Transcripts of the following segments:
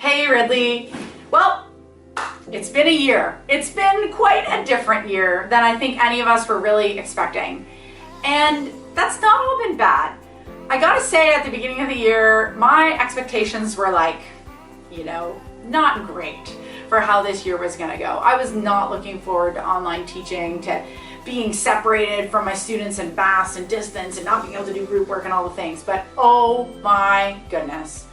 Hey Ridley. Well, it's been a year. It's been quite a different year than I think any of us were really expecting. And that's not all been bad. I gotta say, at the beginning of the year, my expectations were not great for how this year was gonna go. I was not looking forward to online teaching, to being separated from my students in mass and distance and not being able to do group work and all the things. But oh my goodness,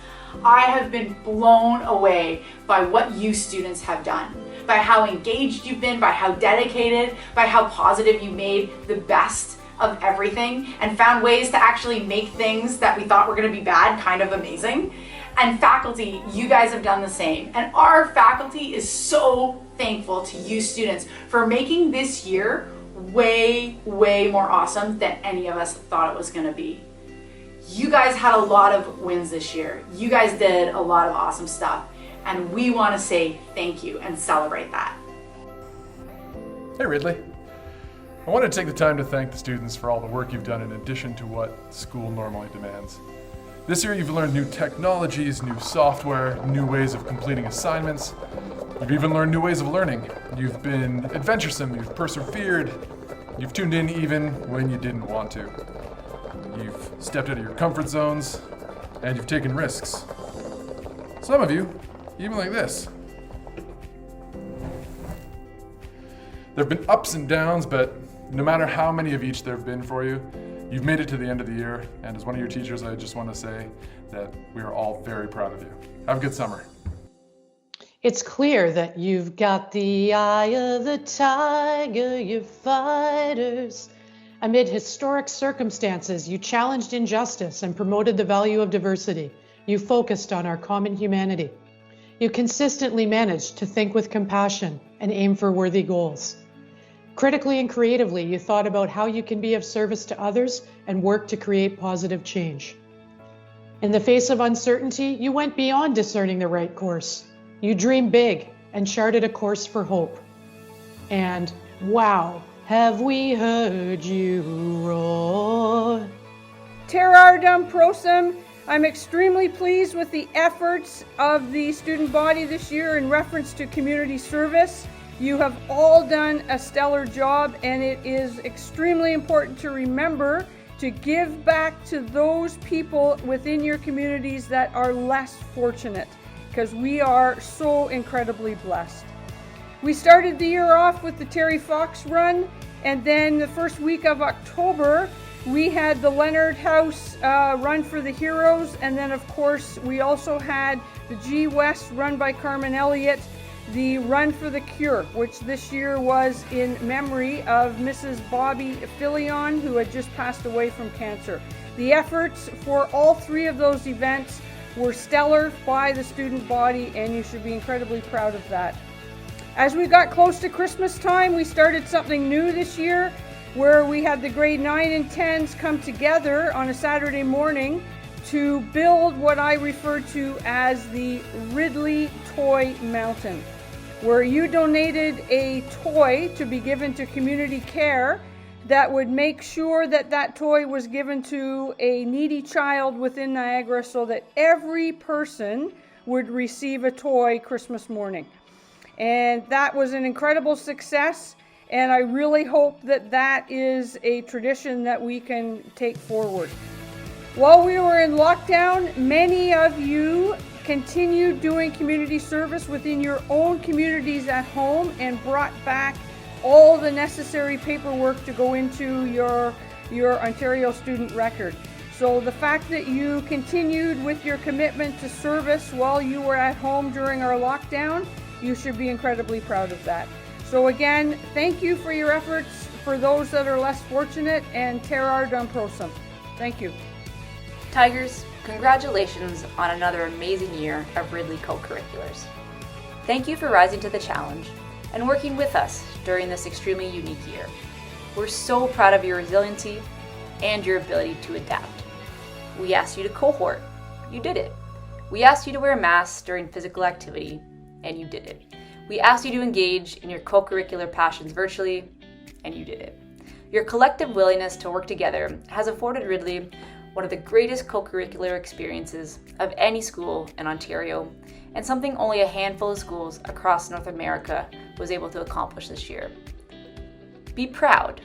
I have been blown away by what you students have done, by how engaged you've been, by how dedicated, by how positive you made the best of everything and found ways to actually make things that we thought were going to be bad kind of amazing. And faculty, you guys have done the same. And our faculty is so thankful to you students for making this year way more awesome than any of us thought it was going to be. You guys had a lot of wins this year. You guys did a lot of awesome stuff, and we want to say thank you and celebrate that. Hey Ridley. I wanted to take the time to thank the students for all the work you've done in addition to what school normally demands. This year you've learned new technologies, new software, new ways of completing assignments. You've even learned new ways of learning. You've been adventuresome, you've persevered, you've tuned in even when you didn't want to. You've stepped out of your comfort zones, and you've taken risks. Some of you, even like this. There have been ups and downs, but no matter how many of each there have been for you, you've made it to the end of the year, and as one of your teachers, I just want to say that we are all very proud of you. Have a good summer. It's clear that you've got the eye of the tiger, you're fighters. Amid historic circumstances, you challenged injustice and promoted the value of diversity. You focused on our common humanity. You consistently managed to think with compassion and aim for worthy goals. Critically and creatively, you thought about how you can be of service to others and work to create positive change. In the face of uncertainty, you went beyond discerning the right course. You dreamed big and charted a course for hope. And wow, have we heard you roar? Terardum prosum. I'm extremely pleased with the efforts of the student body this year in reference to community service. You have all done a stellar job, and it is extremely important to remember to give back to those people within your communities that are less fortunate, because we are so incredibly blessed. We started the year off with the Terry Fox run, and then the first week of October, we had the Leonard House run for the heroes, and then of course we also had the G West run by Carmen Elliott, the Run for the Cure, which this year was in memory of Mrs. Bobby Filion, who had just passed away from cancer. The efforts for all three of those events were stellar by the student body, and you should be incredibly proud of that. As we got close to Christmas time, we started something new this year, where we had the grade 9 and 10s come together on a Saturday morning to build what I refer to as the Ridley Toy Mountain, where you donated a toy to be given to community care that would make sure that that toy was given to a needy child within Niagara, so that every person would receive a toy Christmas morning. And that was an incredible success, and I really hope that that is a tradition that we can take forward. While we were in lockdown, many of you continued doing community service within your own communities at home and brought back all the necessary paperwork to go into your Ontario student record. So the fact that you continued with your commitment to service while you were at home during our lockdown, you should be incredibly proud of that. So again, thank you for your efforts for those that are less fortunate, and Terardum prosum. Thank you. Tigers, congratulations on another amazing year of Ridley co-curriculars. Thank you for rising to the challenge and working with us during this extremely unique year. We're so proud of your resiliency and your ability to adapt. We asked you to cohort. You did it. We asked you to wear masks during physical activity, and you did it. We asked you to engage in your co-curricular passions virtually, and you did it. Your collective willingness to work together has afforded Ridley one of the greatest co-curricular experiences of any school in Ontario, and something only a handful of schools across North America was able to accomplish this year. Be proud,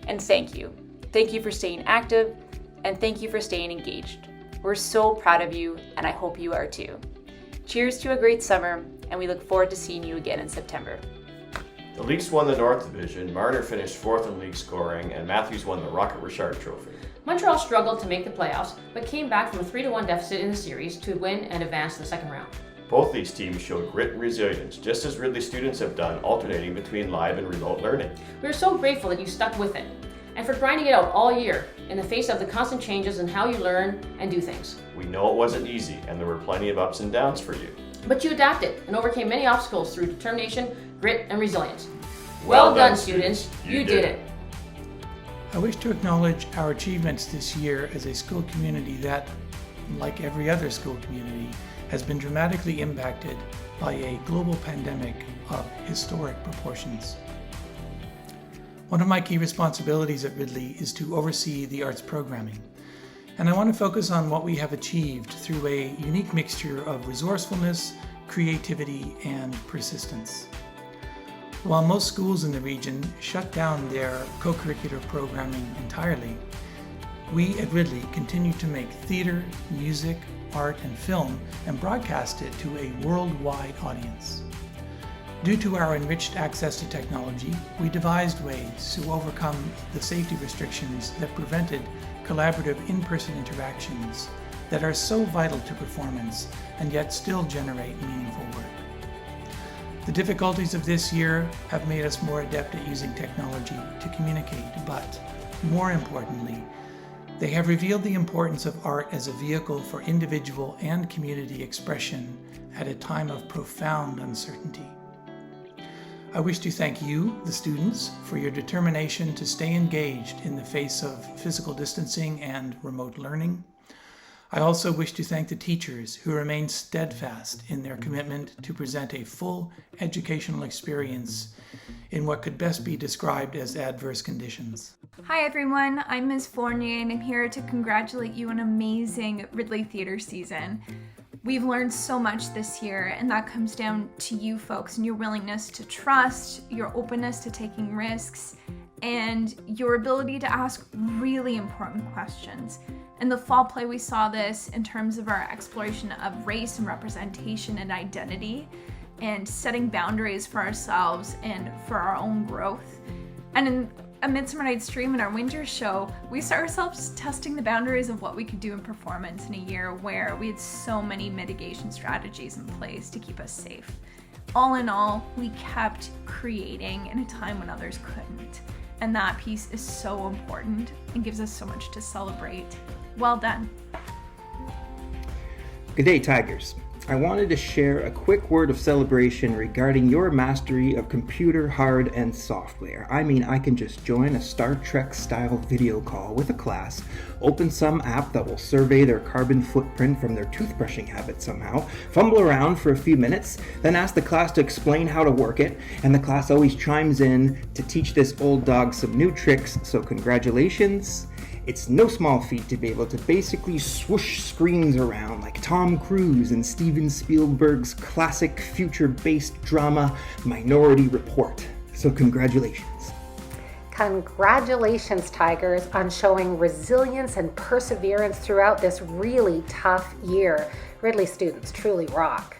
and thank you. Thank you for staying active, and thank you for staying engaged. We're so proud of you, and I hope you are too. Cheers to a great summer, and we look forward to seeing you again in September. The Leafs won the North Division, Marner finished 4th in league scoring, and Matthews won the Rocket Richard Trophy. Montreal struggled to make the playoffs, but came back from a 3-1 deficit in the series to win and advance to the second round. Both these teams showed grit and resilience, just as Ridley students have done, alternating between live and remote learning. We are so grateful that you stuck with it, and for grinding it out all year in the face of the constant changes in how you learn and do things. We know it wasn't easy, and there were plenty of ups and downs for you. But you adapted and overcame many obstacles through determination, grit, and resilience. Well done, students. You did it. I wish to acknowledge our achievements this year as a school community that, like every other school community, has been dramatically impacted by a global pandemic of historic proportions. One of my key responsibilities at Ridley is to oversee the arts programming, and I want to focus on what we have achieved through a unique mixture of resourcefulness, creativity, and persistence. While most schools in the region shut down their co-curricular programming entirely, we at Ridley continue to make theater, music, art, and film and broadcast it to a worldwide audience. Due to our enriched access to technology, we devised ways to overcome the safety restrictions that prevented collaborative in-person interactions that are so vital to performance and yet still generate meaningful work. The difficulties of this year have made us more adept at using technology to communicate, but more importantly, they have revealed the importance of art as a vehicle for individual and community expression at a time of profound uncertainty. I wish to thank you, the students, for your determination to stay engaged in the face of physical distancing and remote learning. I also wish to thank the teachers who remain steadfast in their commitment to present a full educational experience in what could best be described as adverse conditions. Hi everyone, I'm Ms. Fournier and I'm here to congratulate you on an amazing Ridley Theatre season. We've learned so much this year, and that comes down to you folks and your willingness to trust, your openness to taking risks, and your ability to ask really important questions. In the fall play, we saw this in terms of our exploration of race and representation and identity, and setting boundaries for ourselves and for our own growth. And in A Midsummer Night's Dream in our winter show, we saw ourselves testing the boundaries of what we could do in performance in a year where we had so many mitigation strategies in place to keep us safe. All in all, we kept creating in a time when others couldn't. And that piece is so important and gives us so much to celebrate. Well done. Good day, Tigers. I wanted to share a quick word of celebration regarding your mastery of computer, hard, and software. I mean, I can just join a Star Trek-style video call with a class, open some app that will survey their carbon footprint from their toothbrushing habit somehow, fumble around for a few minutes, then ask the class to explain how to work it, and the class always chimes in to teach this old dog some new tricks, so congratulations. It's no small feat to be able to basically swoosh screens around like Tom Cruise in Steven Spielberg's classic future-based drama Minority Report. So congratulations. Congratulations, Tigers, on showing resilience and perseverance throughout this really tough year. Ridley students truly rock.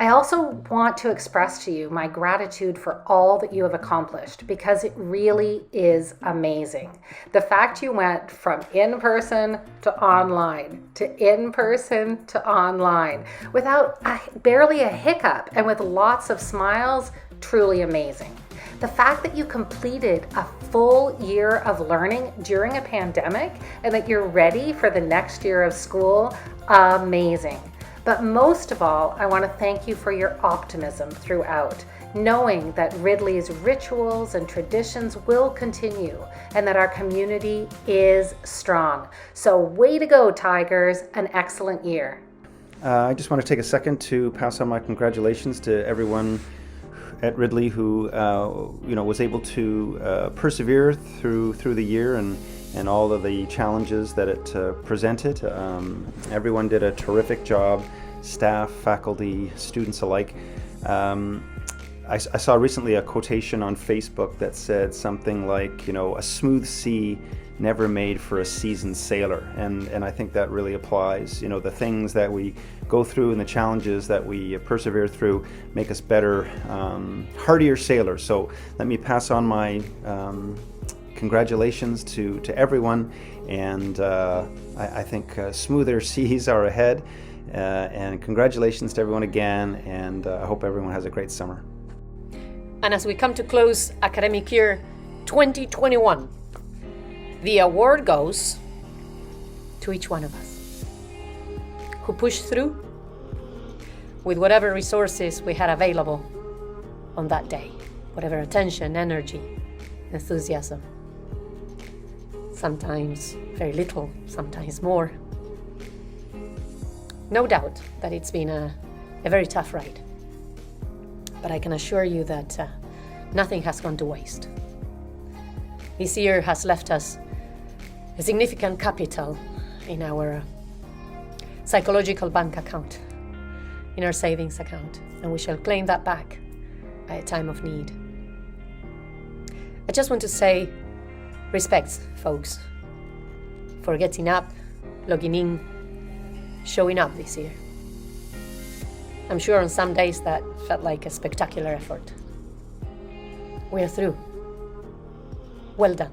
I also want to express to you my gratitude for all that you have accomplished, because it really is amazing. The fact you went from in-person to online, to in-person to online, without barely a hiccup and with lots of smiles, truly amazing. The fact that you completed a full year of learning during a pandemic and that you're ready for the next year of school, amazing. But most of all, I want to thank you for your optimism throughout, knowing that Ridley's rituals and traditions will continue and that our community is strong. So way to go, Tigers, an excellent year. I just want to take a second to pass on my congratulations to everyone at Ridley who was able to persevere through the year and and all of the challenges that it presented. Everyone did a terrific job, staff, faculty, students alike. I saw recently a quotation on Facebook that said something like, a smooth sea never made for a seasoned sailor. And I think that really applies. The things that we go through and the challenges that we persevere through make us better, hardier sailors. So let me pass on my congratulations to everyone. And I think smoother seas are ahead. And congratulations to everyone again. And I hope everyone has a great summer. And as we come to close academic year 2021, the award goes to each one of us who pushed through with whatever resources we had available on that day, whatever attention, energy, enthusiasm. Sometimes very little, sometimes more. No doubt that it's been a very tough ride. But I can assure you that nothing has gone to waste. This year has left us a significant capital in our psychological bank account, in our savings account, and we shall claim that back at a time of need. I just want to say respect, folks, for getting up, logging in, showing up this year. I'm sure on some days that felt like a spectacular effort. We are through. Well done.